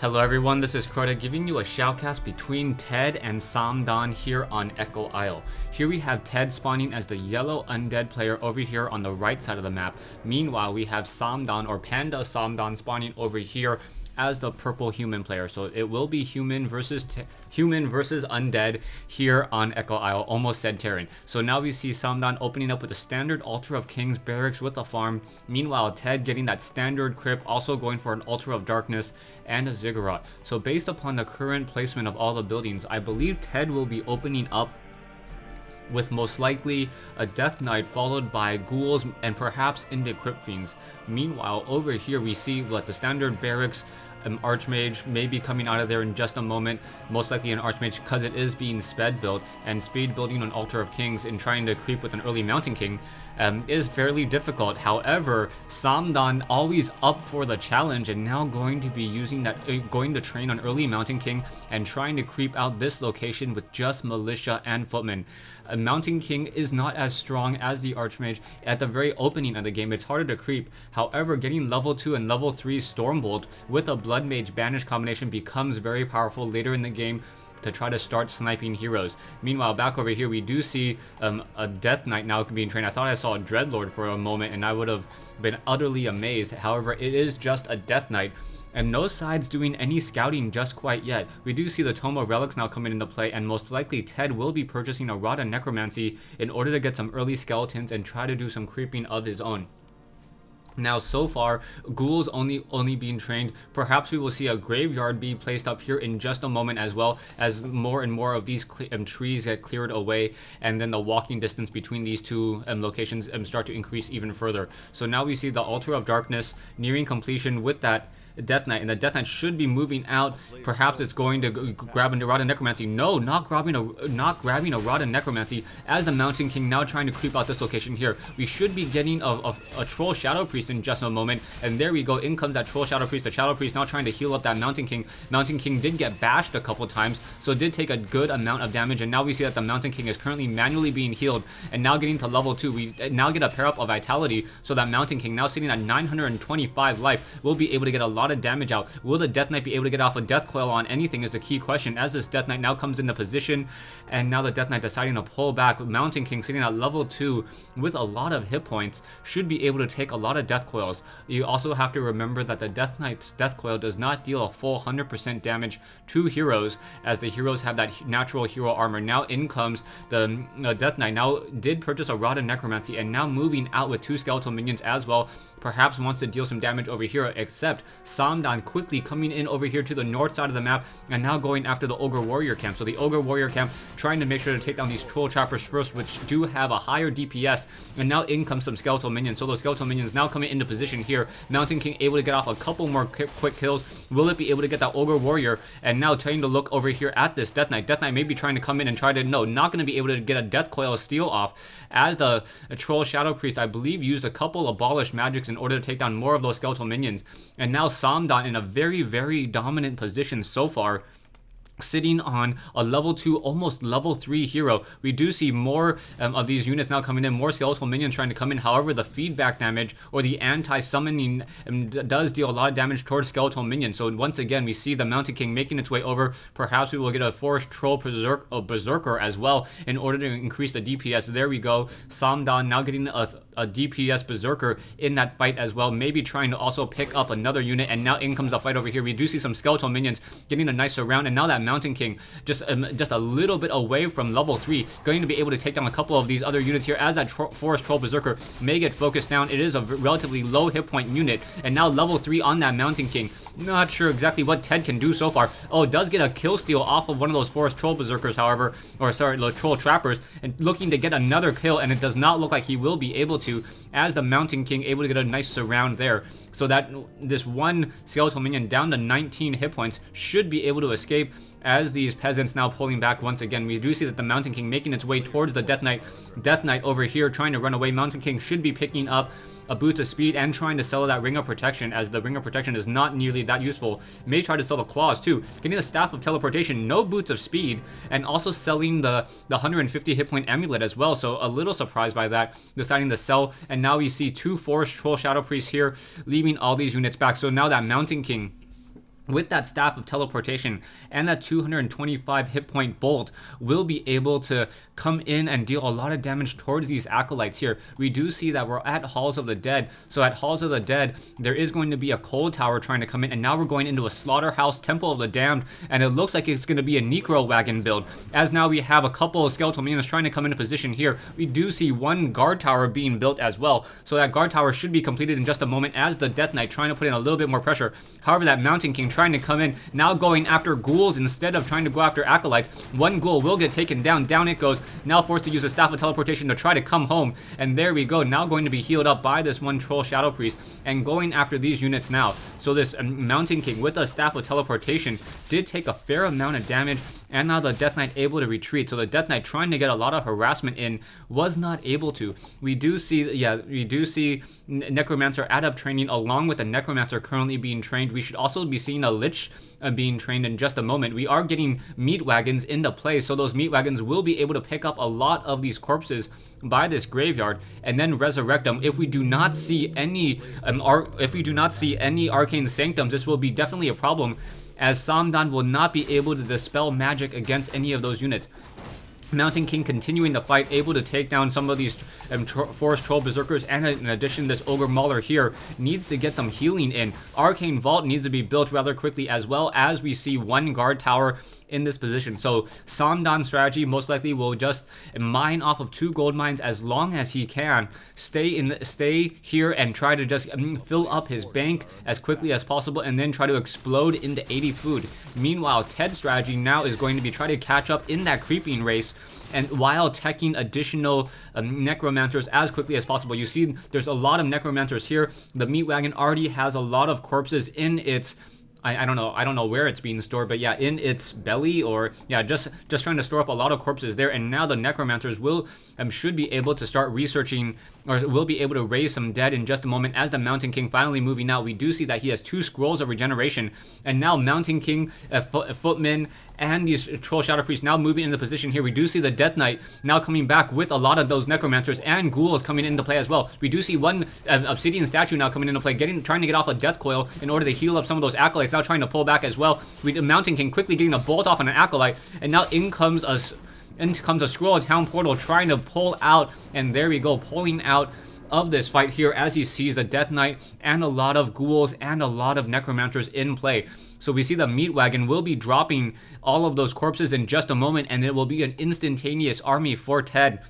Hello everyone, this is Crota giving you a shoutcast between TeD and Th000 here on Echo Isle. Here we have TeD spawning as the yellow undead player over here on the right side of the map. Meanwhile, we have Th000 or Panda Th000 spawning over here as the purple human player. So it will be human versus undead here on Echo Isle, almost said Terran. So now we see Th000 opening up with a standard Altar of Kings barracks with a farm. Meanwhile, TeD getting that standard crypt, also going for an Altar of Darkness and a ziggurat. So based upon the current placement of all the buildings, I believe TeD will be opening up with most likely a Death Knight followed by ghouls and perhaps Undead Crypt Fiends. Meanwhile, over here we see what the standard barracks, Archmage may be coming out of there in just a moment, most likely an Archmage because it is being sped built, and speed building an Altar of Kings and trying to creep with an early Mountain King is fairly difficult. However, Th000 always up for the challenge and now going to be using that, going to train on early Mountain King and trying to creep out this location with just Militia and Footmen. A Mountain King is not as strong as the Archmage at the very opening of the game. It's harder to creep. However, getting level 2 and level 3 Stormbolt with a Blood Mage Banish combination becomes very powerful later in the game to try to start sniping heroes. Meanwhile, back over here, we do see a Death Knight now being trained. I thought I saw a Dreadlord for a moment, and I would have been utterly amazed. However, it is just a Death Knight, and no sides doing any scouting just quite yet. We do see the Tome of Relics now coming into play, and most likely TeD will be purchasing a Rod of Necromancy in order to get some early skeletons and try to do some creeping of his own. Now, so far, ghouls only being trained. Perhaps we will see a graveyard be placed up here in just a moment, as well as more and more of these trees get cleared away, and then the walking distance between these two locations start to increase even further. So now we see the Altar of Darkness nearing completion with that Death Knight, and the Death Knight should be moving out. Perhaps it's going to grab a Rod of Necromancy. No, not grabbing a Rod of Necromancy, as the Mountain King now trying to creep out this location here. We should be getting a Troll Shadow Priest in just a moment, and there we go. In comes that Troll Shadow Priest. The Shadow Priest now trying to heal up that Mountain King. Mountain King did get bashed a couple times, so it did take a good amount of damage, and now we see that the Mountain King is currently manually being healed, and now getting to level 2. We now get a pair up of Vitality, so that Mountain King, now sitting at 925 life, will be able to get a lot of damage out. Will the Death Knight be able to get off a Death Coil on anything is the key question, as this Death Knight now comes into position, and now the Death Knight deciding to pull back. Mountain King sitting at level 2 with a lot of hit points should be able to take a lot of Death Coils. You also have to remember that the Death Knight's Death Coil does not deal a full 100% damage to heroes, as the heroes have that natural hero armor. Now in comes the Death Knight, now did purchase a Rod of Necromancy, and now moving out with 2 skeletal minions as well. Perhaps wants to deal some damage over here, except Th000 quickly coming in over here to the north side of the map and now going after the Ogre Warrior camp. So the Ogre Warrior camp trying to make sure to take down these Troll Trappers first, which do have a higher DPS, and now in comes some skeletal minions. So those skeletal minions now coming into position here. Mountain King able to get off a couple more quick kills. Will it be able to get that Ogre Warrior? And now trying to look over here at this Death Knight. Death Knight may be trying to come in and try to, no, not going to be able to get a Death Coil steal off, as the Troll Shadow Priest, I believe, used a couple Abolish Magics in order to take down more of those skeletal minions. And now Th000 in a very, very dominant position so far, sitting on a level 2, almost level 3 hero. We do see more of these units now coming in, more skeletal minions trying to come in. However, the feedback damage or the anti-summoning does deal a lot of damage towards skeletal minions. So once again, we see the Mountain King making its way over. Perhaps we will get a Forest Troll Berserker as well in order to increase the DPS. There we go. Th000 now getting a DPS Berserker in that fight as well, maybe trying to also pick up another unit, and now in comes the fight over here. We do see some skeletal minions getting a nice surround, and now that Mountain King just a little bit away from level 3, going to be able to take down a couple of these other units here, as that Forest Troll Berserker may get focused down. It is a relatively low hit point unit, and now level 3 on that Mountain King. Not sure exactly what TeD can do so far. Oh, does get a kill steal off of one of those Forest Troll Berserkers, however, or sorry, the Troll Trappers, and looking to get another kill, and it does not look like he will be able to, as the Mountain King able to get a nice surround there. So that this one skeletal minion down to 19 hit points should be able to escape, as these peasants now pulling back once again. We do see that the Mountain King making its way towards the Death Knight. Death Knight over here trying to run away. Mountain King should be picking up a Boots of Speed and trying to sell that Ring of Protection, as the Ring of Protection is not nearly that useful. May try to sell the Claws too. Getting the Staff of Teleportation, no Boots of Speed, and also selling the 150 hit point Amulet as well. So a little surprised by that, deciding to sell. And now we see 2 Forest Troll Shadow Priests here, leaving all these units back. So now that Mountain King with that staff of teleportation and that 225 hit point bolt, will be able to come in and deal a lot of damage towards these acolytes here. We do see that we're at Halls of the Dead. So at Halls of the Dead, there is going to be a cold tower trying to come in, and now we're going into a slaughterhouse, Temple of the Damned, and it looks like it's going to be a Necrowagon build, as now we have a couple of skeletal minions trying to come into position here. We do see one guard tower being built as well, so that guard tower should be completed in just a moment as the Death Knight trying to put in a little bit more pressure. However, that Mountain King trying to come in, now going after ghouls instead of trying to go after acolytes. One ghoul will get taken down. Down it goes. Now forced to use a staff of teleportation to try to come home. And there we go. Now going to be healed up by this one troll shadow priest and going after these units now. So this Mountain King with a staff of teleportation did take a fair amount of damage. And now the Death Knight able to retreat. So the Death Knight trying to get a lot of harassment in was not able to. We do see Necromancer add-up training along with the Necromancer currently being trained. We should also be seeing a Lich being trained in just a moment. We are getting meat wagons into play, so those meat wagons will be able to pick up a lot of these corpses by this graveyard and then resurrect them. If we do not see any arcane sanctums, this will be definitely a problem, as Samdan will not be able to dispel magic against any of those units. Mountain King continuing the fight, able to take down some of these Forest Troll Berserkers, and in addition, this Ogre Mauler here needs to get some healing in. Arcane Vault needs to be built rather quickly, as well as we see one guard tower in this position. So Samdan's strategy most likely will just mine off of 2 gold mines as long as he can, stay here and try to just fill up his bank as quickly as possible, and then try to explode into 80 food. Meanwhile, TeD's strategy now is going to be try to catch up in that creeping race, and while teching additional necromancers as quickly as possible. You see there's a lot of necromancers here. The meat wagon already has a lot of corpses in its I don't know where it's being stored, but yeah, in its belly, or yeah, just trying to store up a lot of corpses there. And now the necromancers will should be able to start researching, or will be able to raise some dead in just a moment. As the Mountain King finally moving out, we do see that he has 2 scrolls of regeneration, and now Mountain King, Footman, and these Troll Shadow Priests now moving into position here. We do see the Death Knight now coming back with a lot of those necromancers and ghouls coming into play as well. We do see one obsidian statue now coming into play, trying to get off a death coil in order to heal up some of those acolytes, now trying to pull back as well. The Mountain King quickly getting a bolt off on an acolyte, and now in comes a Scroll of Town Portal trying to pull out, and there we go, pulling out of this fight here as he sees the Death Knight and a lot of ghouls and a lot of necromancers in play. So we see the meat wagon will be dropping all of those corpses in just a moment, and it will be an instantaneous army for TeD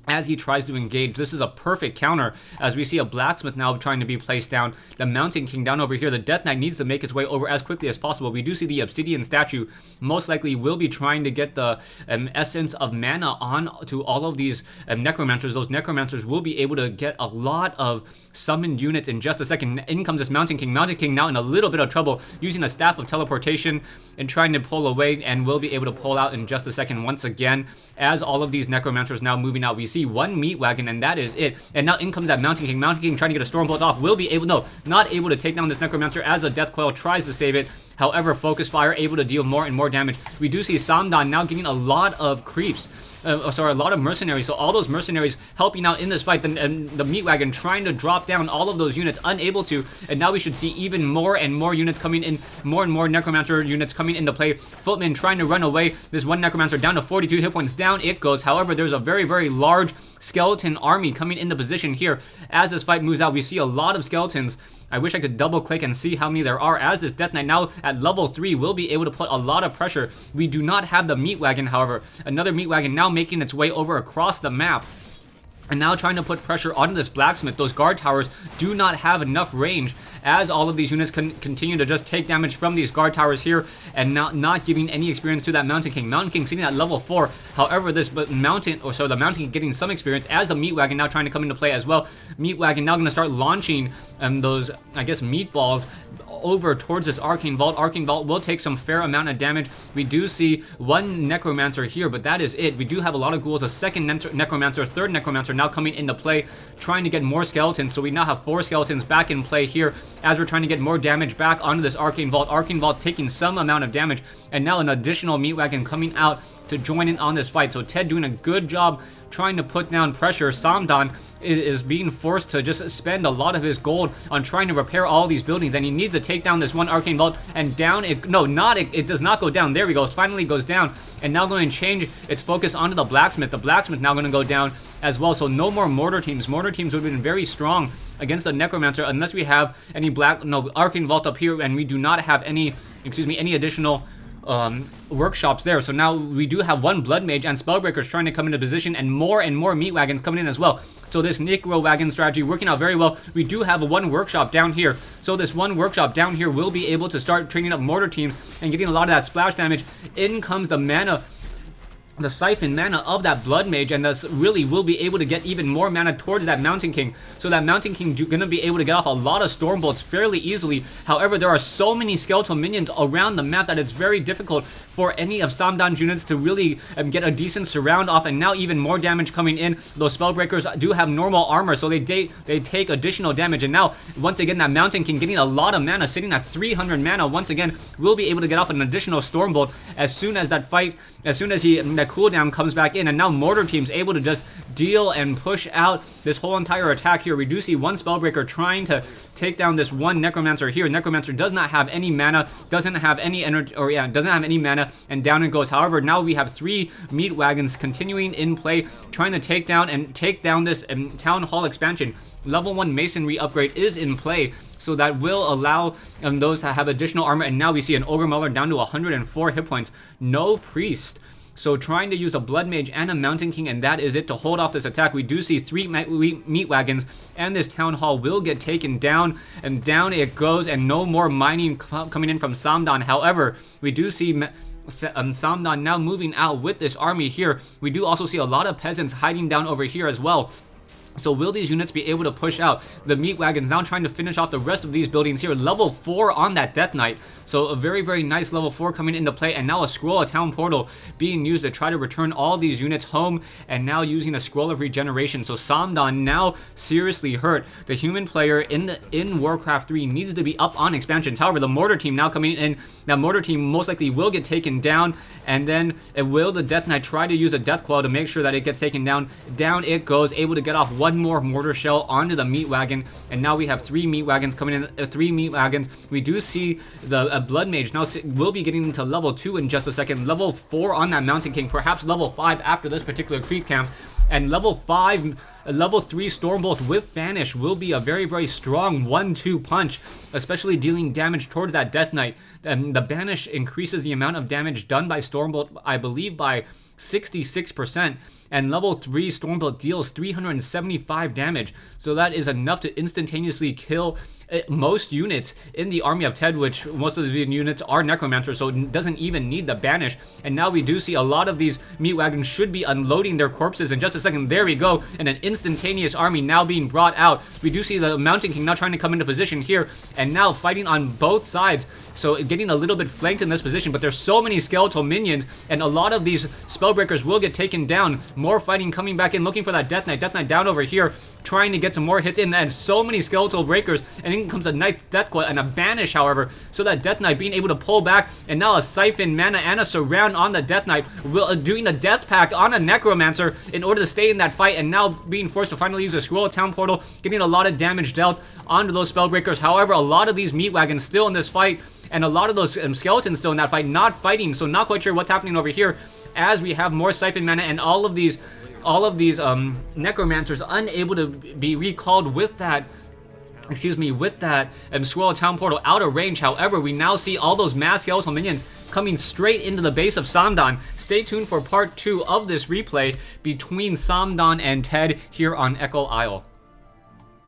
as he tries to engage. This is a perfect counter, as we see a blacksmith now trying to be placed down. The Mountain King down over here. The Death Knight needs to make its way over as quickly as possible. We do see the obsidian statue most likely will be trying to get the essence of mana on to all of these necromancers. Those necromancers will be able to get a lot of summoned units in just a second. In comes this Mountain King. Mountain King now in a little bit of trouble, using a staff of teleportation and trying to pull away, and will be able to pull out in just a second once again, as all of these necromancers now moving out. We see one meat wagon, and that is it. And now in comes that Mountain King. Mountain King trying to get a Stormbolt off, will be able, no, not able to take down this necromancer as a Death Coil tries to save it. However, Focus Fire able to deal more and more damage. We do see Samdan now getting a lot of creeps. A lot of mercenaries. So all those mercenaries helping out in this fight. The meat wagon trying to drop down all of those units, unable to. And now we should see even more and more units coming in, more and more necromancer units coming into play. Footman trying to run away. This one necromancer down to 42 hit points. Down it goes. However, there's a very, very large skeleton army coming into position here. As this fight moves out, we see a lot of skeletons. I wish I could double click and see how many there are, as this Death Knight now at level 3 will be able to put a lot of pressure. We do not have the meat wagon, however. Another meat wagon now making its way over across the map, and now trying to put pressure onto this blacksmith. Those guard towers do not have enough range, as all of these units continue to just take damage from these guard towers here, and not giving any experience to that Mountain King. Mountain King sitting at level 4. However, the Mountain King getting some experience, as the meat wagon now trying to come into play as well. Meat wagon now going to start launching those, I guess, meatballs over towards this Arcane Vault. Arcane Vault will take some fair amount of damage. We do see one Necromancer here, but that is it. We do have a lot of ghouls. A second Necromancer, third Necromancer now coming into play, trying to get more skeletons. So we now have 4 skeletons back in play here, as we're trying to get more damage back onto this Arcane Vault. Arcane Vault taking some amount of damage, and now an additional meat wagon coming out to join in on this fight. So TeD doing a good job trying to put down pressure. Samdan is being forced to just spend a lot of his gold on trying to repair all these buildings, and he needs to take down this one arcane vault, and down it, no, not it, it does not go down. There we go, it finally goes down, and now going to change its focus onto the blacksmith. The blacksmith now going to go down as well, so no more mortar teams. Mortar teams would have been very strong against the necromancer unless we have any arcane vault up here, and we do not have any, any additional workshops there. So now we do have one blood mage and spellbreakers trying to come into position, and more meat wagons coming in as well. So this Necrowagon strategy working out very well. We do have one workshop down here, so this one workshop down here will be able to start training up mortar teams and getting a lot of that splash damage. In comes the mana, the siphon mana of that blood mage, and thus really will be able to get even more mana towards that Mountain King. So that Mountain King gonna be able to get off a lot of storm bolts fairly easily. However, there are so many skeletal minions around the map that it's very difficult for any of Samdan's units to really get a decent surround off, and now even more damage coming in. Those spellbreakers do have normal armor, so they take additional damage, and now once again that Mountain King getting a lot of mana, sitting at 300 mana once again, will be able to get off an additional storm bolt as soon as that fight, as soon as that cooldown comes back in, and now mortar team's able to just deal and push out this whole entire attack here. We do see one spellbreaker trying to take down this one necromancer here. Necromancer does not have any mana, doesn't have any energy, or yeah, doesn't have any mana, and down it goes. However, now we have 3 meat wagons continuing in play, trying to take down this town hall expansion. Level 1 masonry upgrade is in play, so that will allow those to have additional armor. And now we see an ogre mauler down to 104 hit points. No priest. So trying to use a blood mage and a Mountain King, and that is it to hold off this attack. We do see 3 meat wagons, and this town hall will get taken down, and down it goes, and no more mining coming in from Samdan. However, we do see Samdan now moving out with this army here. We do also see a lot of peasants hiding down over here as well. So will these units be able to push out? The meat wagons now trying to finish off the rest of these buildings here. Level 4 on that Death Knight. So a very, very nice level 4 coming into play. And now a scroll, a town portal being used to try to return all these units home. And now using a scroll of regeneration. So Samdan now seriously hurt. The human player in Warcraft 3 needs to be up on expansions. However, the mortar team now coming in. That mortar team most likely will get taken down. And then will the Death Knight try to use a Death Coil to make sure that it gets taken down. Down it goes. Able to get off one more mortar shell onto the meat wagon, and now we have 3 meat wagons coming in. 3 meat wagons. We do see the blood mage now will be getting into level 2 in just a second. Level 4 on that Mountain King, perhaps level 5 after this particular creep camp, and level 5. Level 3 Stormbolt with Banish will be a very, very strong 1-2 punch, especially dealing damage towards that Death Knight. And the Banish increases the amount of damage done by Stormbolt, I believe, by 66%. And level 3 Stormbolt deals 375 damage. So that is enough to instantaneously kill most units in the army of TeD, which most of the units are necromancers, so it doesn't even need the banish. And now we do see a lot of these meat wagons should be unloading their corpses in just a second. There we go, and an instantaneous army now being brought out. We do see the Mountain King now trying to come into position here, and now fighting on both sides, so getting a little bit flanked in this position. But there's so many skeletal minions, and a lot of these spellbreakers will get taken down. More fighting coming back in, looking for that Death Knight. Death Knight down over here, trying to get some more hits in, and so many skeletal breakers, and in comes a Knight Death Coil and a Banish, however, so that Death Knight being able to pull back, and now a Siphon mana and a Surround on the Death Knight, doing a Death Pact on a Necromancer in order to stay in that fight, and now being forced to finally use a Scroll of Town Portal, getting a lot of damage dealt onto those Spellbreakers. However, a lot of these meat wagons still in this fight, and a lot of those skeletons still in that fight, not fighting, so not quite sure what's happening over here, as we have more Siphon mana and all of these necromancers unable to be recalled with that Scroll of Town Portal out of range. However, we now see all those mass skeletal minions coming straight into the base of Samdan. Stay tuned for part 2 of this replay between Samdan and TeD here on Echo Isle.